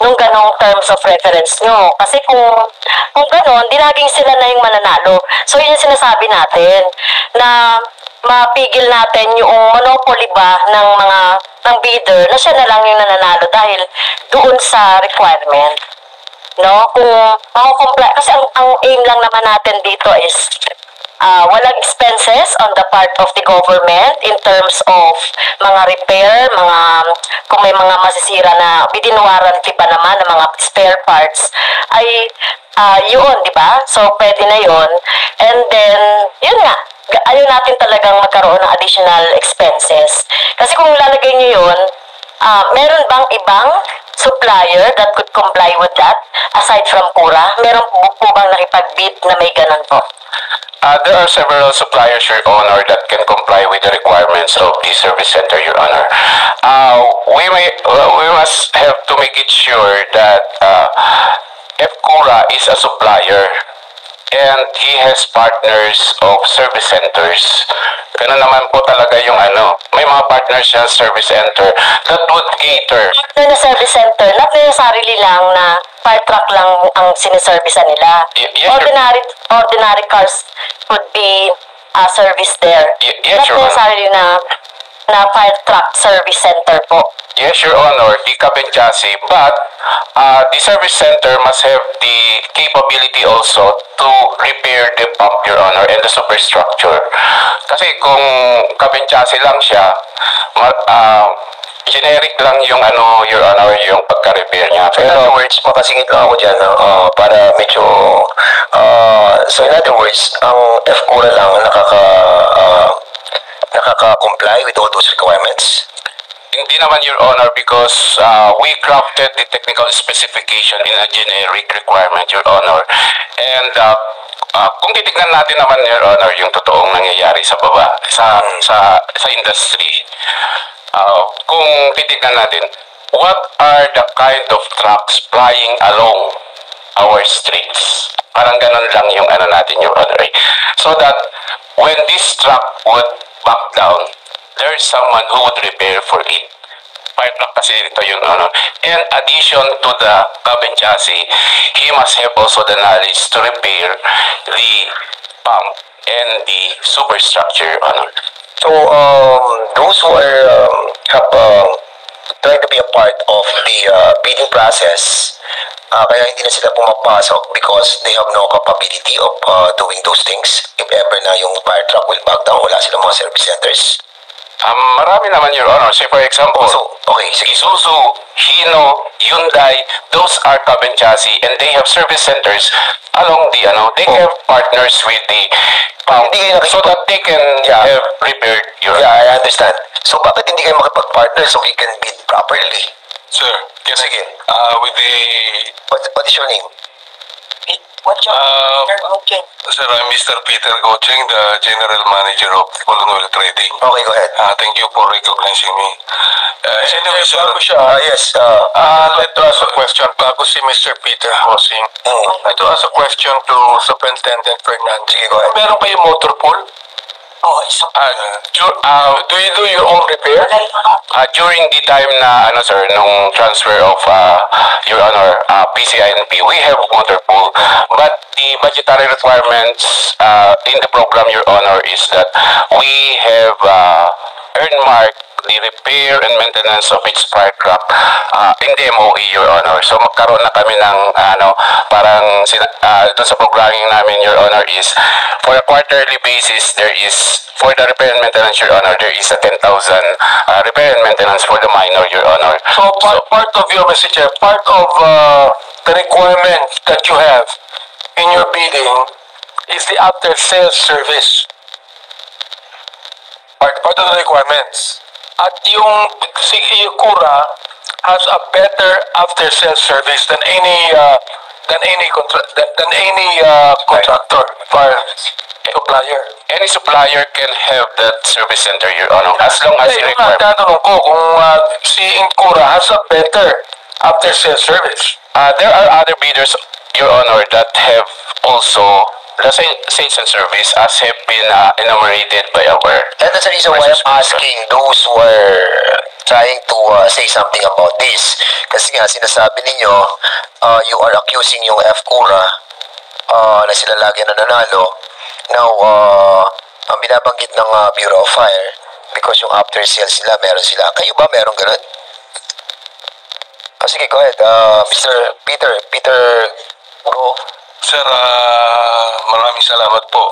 nung ganong terms of reference nyo. Kasi kung ganon, di laging sila na yung mananalo. So yun yung sinasabi natin, na mapigil natin yung monopoly ba ng bidder na siya na lang yung nananalo dahil doon sa requirement. No? Kung mako-comply, kasi ang aim lang naman natin dito is walang expenses on the part of the government in terms of mga repair, kung may mga masisira na within warranty pa naman ng mga spare parts, ay yun, di ba? So, pwede na yun. And then, yun nga, ayaw natin talagang magkaroon ng additional expenses. Kasi kung lalagay nyo yun, meron bang ibang supplier that could comply with that aside from Pura? Meron po bang nakipag-bid na may ganun po? There are several suppliers, Your Honor, that can comply with the requirements of the service center, Your Honor. We must have to make it sure that FCURA is a supplier and he has partners of service centers. Ganun naman po talaga yung may mga partners siya service center that would cater. Partner na service center, not necessarily lang na fire truck lang ang siniservicean nila. Yes, ordinary cars could be service there. Yes, not necessarily na fire truck service center po. Yes, Your Honor, the Cabenchasi, but the service center must have the capability also to repair the pump, Your Honor, and the superstructure. Kasi kung Cabenchasi lang siya, generic lang yung Your Honor, yung pagka-repair niya. So in other words, makasingit lang ako dyan, para medyo, so in other words, ang FCURA lang nakaka-comply with all those requirements? Hindi naman, Your Honor, because we crafted the technical specification in a generic requirement, Your Honor. And kung titignan natin naman, Your Honor, yung totoong nangyayari sa baba, sa industry, kung titignan natin, what are the kind of trucks flying along our streets? Parang ganun lang yung ano natin, Your Honor. So that when this truck would back down, there's someone who would repair for it. Fire truck kasi dito yung ano. In addition to the cabin chassis, he must have also the knowledge to repair the pump and the superstructure, Honor. So, those who are have trying to be a part of the bidding process, kaya hindi na sila pumapasok because they have no capability of doing those things. If ever na yung fire truck will back down, wala silang mga service centers. Marami naman, Your Honor. Say for example, So, okay, sige. Isuzu, Hino, Hyundai, those are cabin chassis and they have service centers along the they have partners with the pump Hindi kayo so that they can have repaired your Yeah, I understand. So, bakit hindi kayo makipag-partner so we can bid properly? Sir, can I Sige. with the What is your name? What's your okay? sir, I'm Mr. Peter Gocheng, the General Manager of Colon Oil Trading. Okay, go ahead. Thank you for recognizing me. Anyway, sir, Yes. I'd like to ask a question. Bago si Mr. Peter Hosing. I'd like to ask a question to Superintendent Fernandez. Sige, go ahead. Meron kayo motor pool? Oh, isa. Do you do your own repair? during the time na sir nung transfer of Your Honor PCINP, we have motor pool, but the budgetary requirements in the program, Your Honor, is that we have earmarked the repair and maintenance of its fire truck in the MOE, Your Honor. So magkaroon na kami ng parang doon sa programming namin, Your Honor, is for a quarterly basis, there is for the repair and maintenance, Your Honor, there is a 10,000 repair and maintenance for the minor, Your Honor. So part of your message, part of the requirement that you have in your bidding is the after sales service. Part of the requirements. At yung si Kura has a better after sales service than any contractor or supplier. Any supplier can have that service center, Your Honor, as long as it requires. Tatanong ko kung si Kura has a better after sales service. There are other bidders, Your Honor, that have also the sales and service as have been enumerated by our. And that's the reason why I'm asking those who are trying to say something about this. Kasi nga, sinasabi ninyo, you are accusing yung FCURA na sila lagi nananalo. Now, ang binabanggit ng Bureau of Fire, because yung after sales sila, meron sila. Kayo ba meron ganun? Sige, go ahead. Mr. Peter, go. sir, maraming salamat po.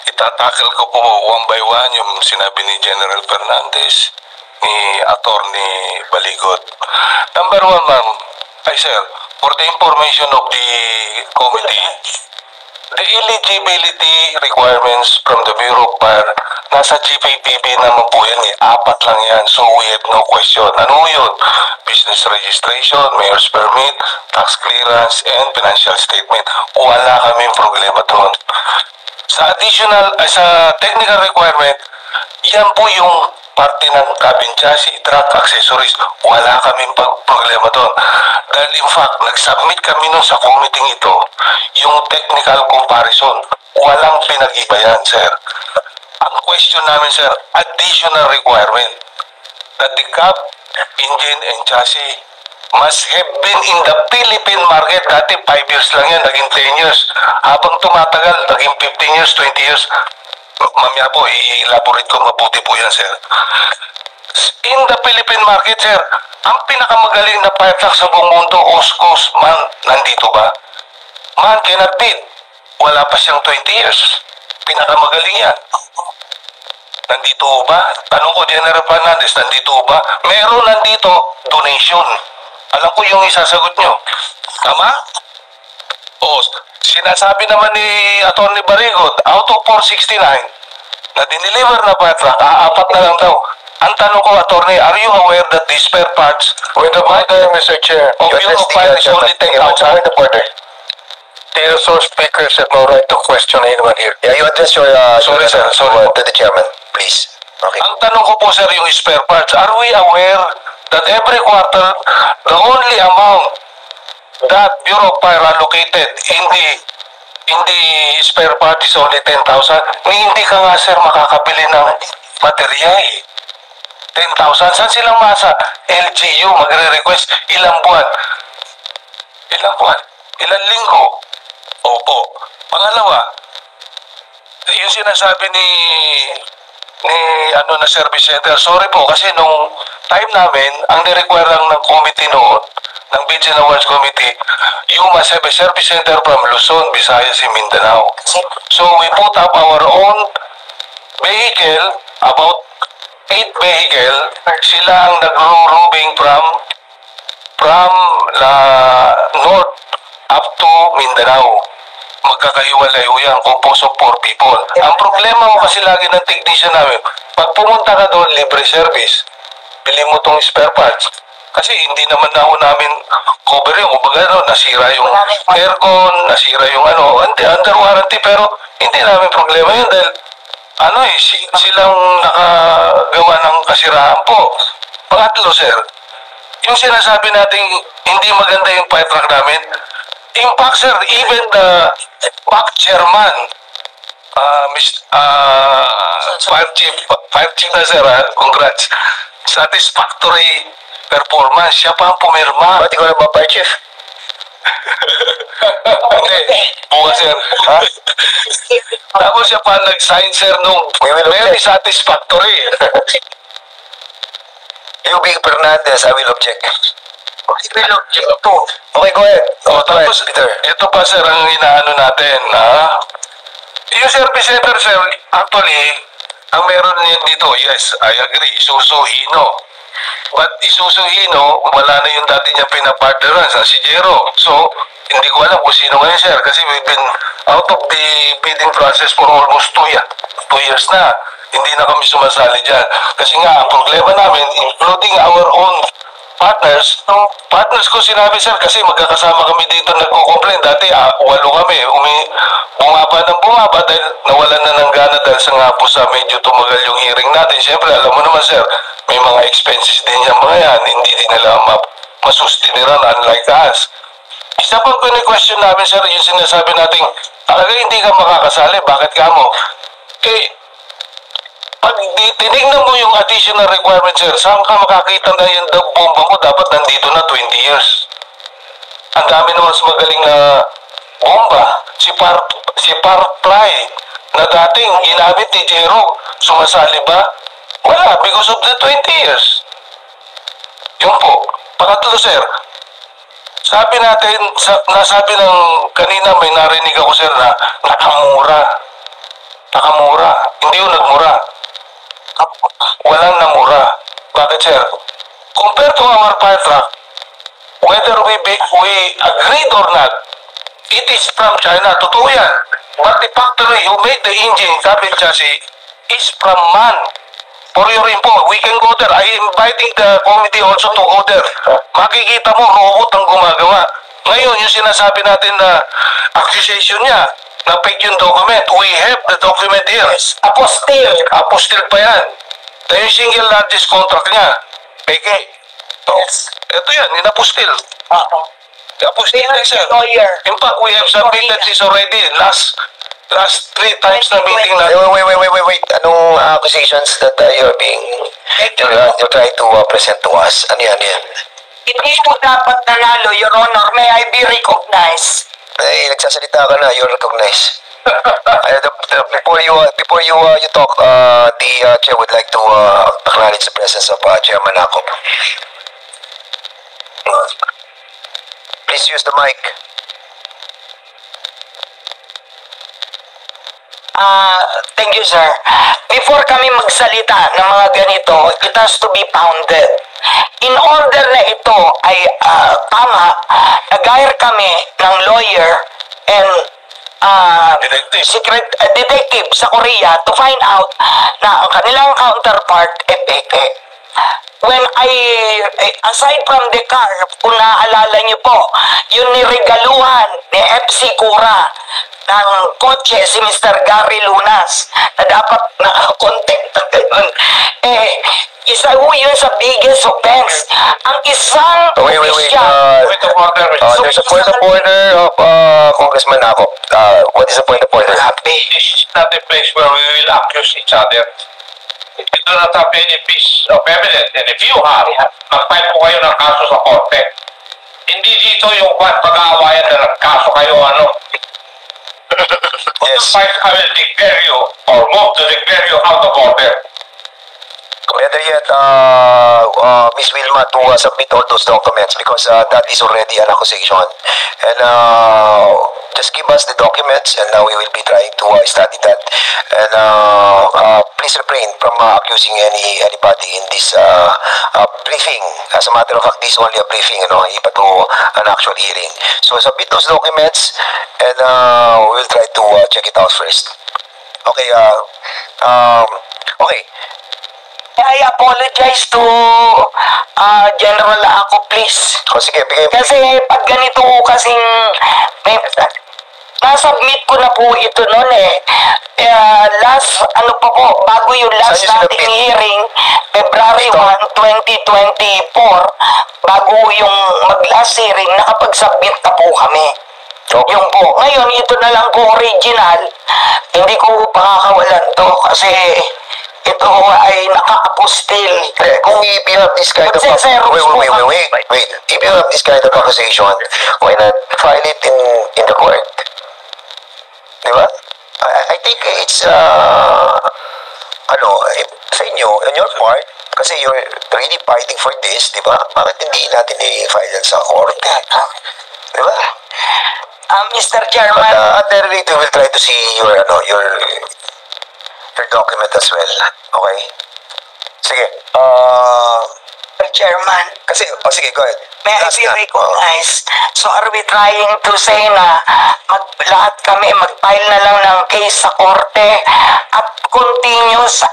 Itatakil ko po one by one yung sinabi ni General Fernandez, ni Attorney Baligot. Number one, ma'am, sir, for the information of the committee, the eligibility requirements from the Bureau of Fire, nasa GPPB naman po yan eh. 4 lang yan. So we have no question. Ano yun? Business registration, mayor's permit, tax clearance, and financial statement. Wala kaming problema doon. Sa additional, sa technical requirement, yan po yung parte ng cabin chassis, truck accessories. Wala kaming problema doon. Dahil in fact, nag-submit kami nun sa committee ito, yung technical comparison. Walang pinag-iba yan, sir. Ang question namin, sir, additional requirement that the cab, engine, and chassis must have been in the Philippine market. Dati 5 years lang yan, naging 10 years. Habang tumatagal, naging 15 years, 20 years. Mamaya po, i-elaborate ko mabuti po yan, sir. In the Philippine market, sir, ang pinakamagaling na fire truck sa buong mundo, Oscos, man, nandito ba? Man cannot beat. Wala pa siyang 20 years. Pinakamagaling yan. Nandito ba? Tanong ko, General Fernandez, nandito ba? Meron nandito, donation. Alam ko yung isasagot nyo. Tama? O, sinasabi naman ni Atty. Barigot, out of 469, na dineliver na fire truck, 4 na lang daw. Ang tanong ko, Atty., are you aware that the spare parts, With the order, Mr. Chair, of Bureau of Fire is only 10,000? the resource speakers have no right to question anyone here. Yeah, you address your Sorry, sir. Sorry. to the chairman, please. Okay. Ang tanong ko po, sir, yung spare parts, are we aware that every quarter, the only amount that Bureau of Fire allocated in the hindi spare part is only 10,000. Hindi ka nga sir makakabili ng material. 10,000. Saan silang masa? LGU magre-request ilang buwan? Ilang buwan? Ilang linggo? Opo. Pangalawa, yung sinasabi ni na service center, sorry po kasi nung time namin, ang nirequire lang ng committee noon, ng Beach and Awards Committee, you must have a service center from Luzon, Visayas, and Mindanao. So we put up our own vehicle, about 8 vehicle, sila ang nagro-roving from north up to Mindanao. Magkakahiwalay yan, composed of 4 people. Ang problema mo kasi lagi ng technician namin, pag pumunta ka doon, libre service, bili mo tong spare parts. Kasi hindi naman na namin cover yung, kumbaga, nasira yung aircon, nasira yung under warranty, pero hindi namin problema yun dahil silang nakagawa ng kasiraan po. Pangatlo, sir, yung sinasabi natin hindi maganda yung fire truck namin, in fact, sir, even the back chairman, fire chief na sir, congrats. Satisfactory performance. Siya pa ang pumirma. Ba't ikaw na ba, fire chief? Hindi. Bukas sir. Ha? Tapos siya pa nag-sign sir nung very satisfactory. You being Fernandez, I will object. Okay, go ahead. Tapos, ito pa sir ang inaano natin. Yung service center sir, actually, ang meron niyan dito, yes, I agree, Isuzu Hino. But Isuzu Hino, wala na yung dati niya pinapartneran sa si Jero. So, hindi ko alam kung sino ngayon sir kasi we've been out of the bidding process for almost 2 years na. Hindi na kami sumasali dyan. Kasi nga, ang problema namin, including our own partners ko sinabi sir kasi magkakasama kami dito nagko-complain. Dati 8 kami, bumaba dahil nawalan na ng gana dahil sa nga po sa medyo tumagal yung hearing natin. Siyempre, alam mo naman sir, may mga expenses din yung mga yan, hindi din nila masustiniran unlike us. Isa pang question namin sir, yung sinasabi natin, talaga hindi ka makakasali, bakit ka mo? Pag tinignan mo yung additional requirements sir, saan ka makakita na yung bomba mo dapat nandito na 20 years? Ang dami naman mas magaling na bomba, si Parfly na dating ginamit ni Jero, sumasali ba? Wala, because of the 20 years. Yun po. Pangatlo sir, sabi natin, nasabi ng kanina may narinig ako sir na nakamura. Hindi yung nagmura. Walang namura. Bakit sir? Compared to our fire truck, whether we agreed or not, it is from China. Totoo yan. But the factory who made the engine, cabin chassis, is from Man. For your info, we can go there. I am inviting the committee also to go there. Makikita mo, robot ang gumagawa. Ngayon, yung sinasabi natin na accusation niya, na fake yung document. We have the document here. Apostille pa yan. Na yung single largest contract niya. Peke. Yes. Ito yan, inapostille. Apostille na sir. In fact, we have submitted this already. Last 3 times na meeting na. Wait. Anong accusations that you're trying to present to us? Ano yan? Hindi mo dapat nanalo, Your Honor. May I be recognized? Nagsasalita ka na, you're recognized. Before you talk, the chair would like to acknowledge the presence of Chairman Akop. Please use the mic. Thank you, sir. Before kami magsalita ng mga ganito, it has to be founded. In order na ito ay tama, nag-hire kami ng lawyer and detective sa Korea to find out na ang kanilang counterpart peke. When aside from the car, kung naaalala niyo po, yung niregaluhan ni FC Cura ng kotse si Mr. Gary Lunas na dapat nakakontek na ganun. isa ho yun sa biggest offense. Ang isang Wait. opisyal, Point of order, There's a point of order of Congressman Ako. What is the point of order? this is not a place where we will accuse each other. If you do not have any piece of evidence, and if you have, mag-file po kayo ng kaso sa korte. Hindi dito yung pag-aawayan na nagkaso kayo, ano. Yes. Otherwise, I will declare you or move to declare you out of order. Better yet, Ms. Wilma to submit all those documents because that is already an accusation. And just give us the documents and we will be trying to study that. And please refrain from accusing anybody in this briefing. As a matter of fact, this is only a briefing, iba to an actual hearing. So submit those documents and we will try to check it out first. Okay, okay. I apologize to General Ako, please. O sige, bigay mo. Kasi pag ganito ho kasing may nasubmit ko na po ito noon eh. Last, ano pa po, bago yung last Saan yung nating sinabit? hearing, February 1, 2024, bago yung mag-last hearing, nakapag-submit na po kami. Okay. Yung po. Ngayon, ito na lang po original. Hindi ko pakakawalan to kasi ito ay naka-apostil. Kung if you have this kind of Wait. if you have this kind of accusation, why not file it in the court? Diba? I think it's sa inyo, on your part, kasi you're really fighting for this, diba? Bakit hindi natin i-file yan sa court? Diba? Mr. But Chairman, at the rate, we will try to see your document as well. Okay? Sige. Mr. Chairman, Kasi, sige, go ahead. may I Last be na. recognized? So are we trying to say na lahat kami mag-file na lang ng case sa korte at continuous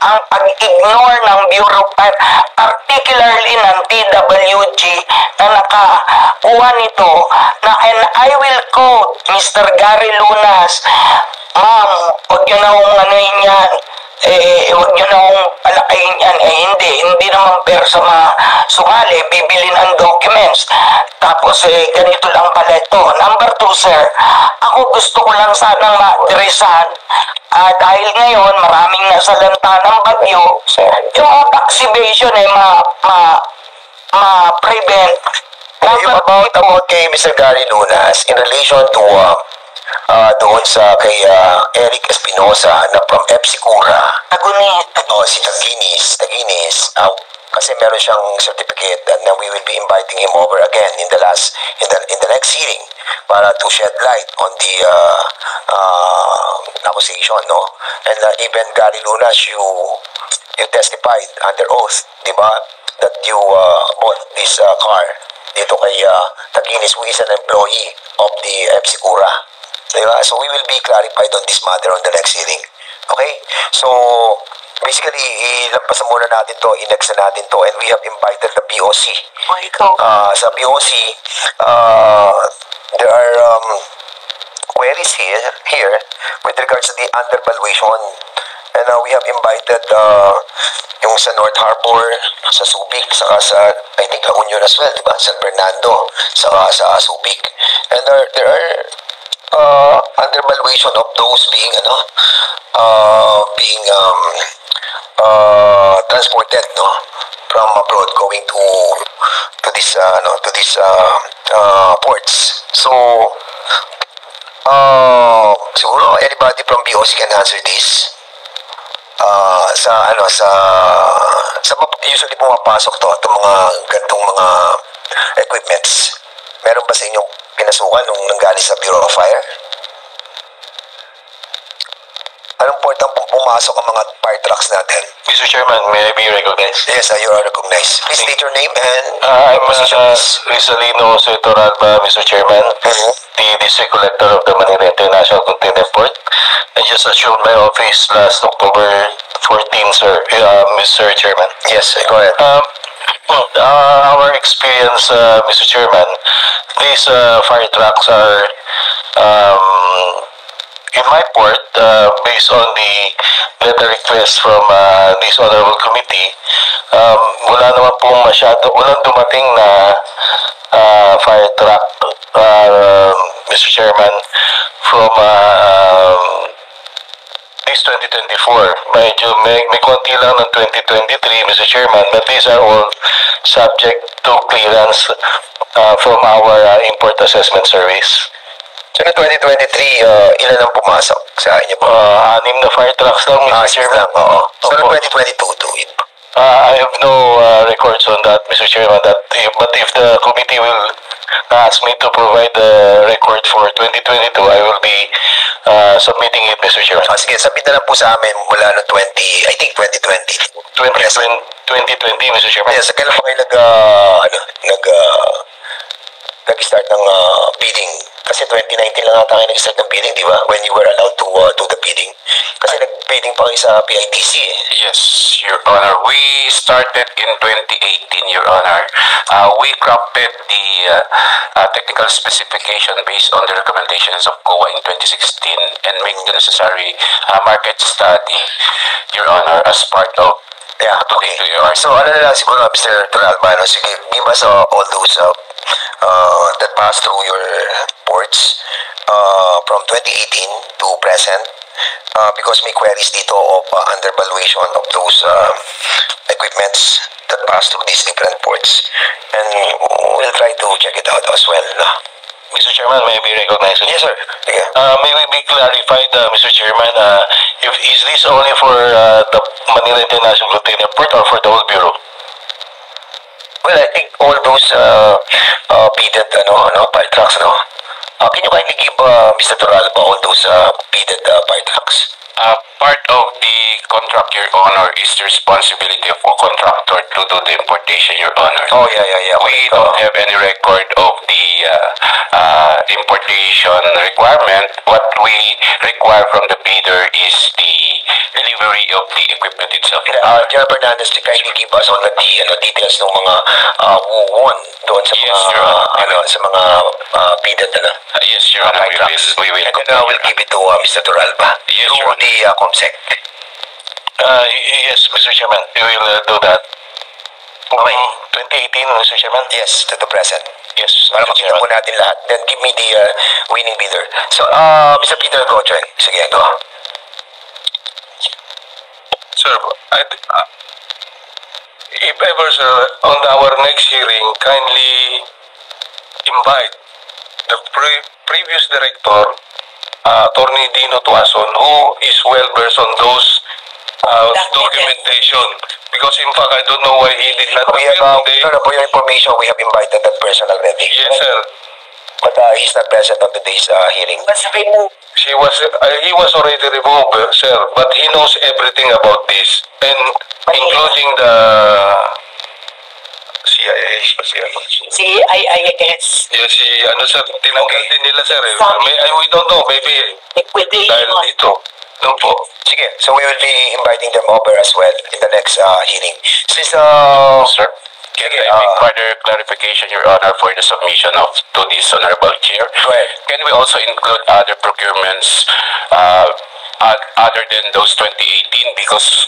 ang pag-ignore ng Bureau, particularly ng TWG na nakakuha nito na, and I will quote Mr. Gary Lunas, ma'am, huwag nyo na kung anuin yan, huwag nyo na kung palakayin yan, hindi naman pero sa mga sumali, bibili ng documents. Tapos ganito lang pala ito. Number 2, sir, ako gusto ko lang sanang ma-addressan dahil ngayon maraming nasalanta ng bagyo, yung taxation ma-prevent. Yung about kay Mr. Gary Lunas in relation to doon sa kay Eric Espinosa na from Epsicura. Tagunit. Si Taginis, kasi meron siyang certificate and we will be inviting him over again in the next hearing para to shed light on the accusation, no? And even Gary Lunas, you testified under oath, di ba, that you bought this car dito kay Taginis, who is an employee of the Epsicura. Diba? So we will be clarified on this matter on the next hearing. Okay? So basically, ilampasan muna natin to, inex na natin to, and we have invited the BOC. Sa BOC, there are queries here with regards to the undervaluation. And we have invited yung sa North Harbor, sa Subic, saka sa, I think, La Union as well, diba? San Fernando, saka sa Subic. And there are undervaluation of those being transported, no, from abroad going to these ports. So siguro anybody from BOC can answer this. Usually pumapasok to mga gantong mga equipments. Meron ba sa inyong pinasukan nung nanggaling sa Bureau of Fire? Anong port ang pumasok ang mga fire trucks natin? Mr. Chairman, may I be recognized? Yes, you are recognized. Please state your name and I'm position, please. Rizalino Setor Alba, Mr. Chairman, the District Collector of the Manila International Container Port. I just assumed my office last October 14, sir, Mr. Chairman. Yes, go ahead. Our experience, Mr. Chairman, these fire trucks are in my port, based on the letter request from this honorable committee, wala naman pong walang dumating na fire truck, Mr. Chairman, from this 2024. Medyo may konti lang ng 2023, Mr. Chairman, but these are all subject to clearance from our import assessment service. So, na 2023, ilan ang pumasok sa inyo po? 6 na fire trucks lang, Mr. Chairman. Oo. So, na Opo. 2022 to it. I have no records on that, Mr. Chairman. But if the committee will ask me to provide the record for 2022, I will be submitting it, Mr. Chairman. Sige, sabit na lang po sa amin mula no 20, I think 2020. 2020, Mr. Chairman. Yes, kailan po kayo nag-start ng bidding? Kasi 2019 lang ata kayo nag-start ng bidding, di ba? When you were allowed to do the bidding. Kasi nag-bidding pa kayo sa PITC eh. Yes, Your Honor. We started in 2018, Your Honor. We crafted the technical specification based on the recommendations of COA in 2016 and make the necessary market study, Your Honor, as part of Yeah, okay. So, ano na lang siguro, Mr. Toralba, sige, give us all those that pass through your ports from 2018 to present because may queries dito of undervaluation of those equipments that pass through these different ports. And we'll try to check it out as well. Mr. Chairman, may I be recognized? Yes, sir. Sige. May we be clarified, Mr. Chairman, is this only for the Manila International Container Port or for the whole Bureau? Well, I think all those beaded fire trucks, no? Can you kindly give Mr. Toralba all those beaded fire trucks? Part of the contract, Your Honor, is the responsibility of a contractor to do the importation, Your Honor. Oh, yeah. We don't have any record of the importation requirement. What we require from the bidder is the delivery of the equipment itself. General Fernandez, kindly give us all the details ng mga who won doon sa Yes, mga, Your Honor. sa mga beaded, Yes, Your Honor, fire trucks. we will. And then we'll give it to Mr. Toralba. Yes, Through Your Honor. the COMSEC. Yes, Mr. Chairman, we will do that. From 2018, Mr. Chairman? Yes, to the present. Yes, Para Mr. makita Chairman. po natin lahat. Then give me the winning bidder. So, Mr. Peter Gochen. Sige, go. Sir, if ever, sir, on our next hearing, kindly invite the previous director, Attorney Dino Tuason, who is well versed on those documentation. Because in fact, I don't know why he did not We appear have, today. for your information, we have invited that person already. Yes, sir. But he's not present on today's hearing. He was already removed, sir, but he knows everything about this, and including the CIA. CIIS. Yes, sir, tinanggal din nila, sir. We don't know, maybe dahil dito. No po. Sige, so we will be inviting them over as well in the next hearing. Since, Sir, can I make further clarification, Your Honor, for the submission to this Honorable Chair? Go ahead. Can we also include other procurements other than those 2018? Because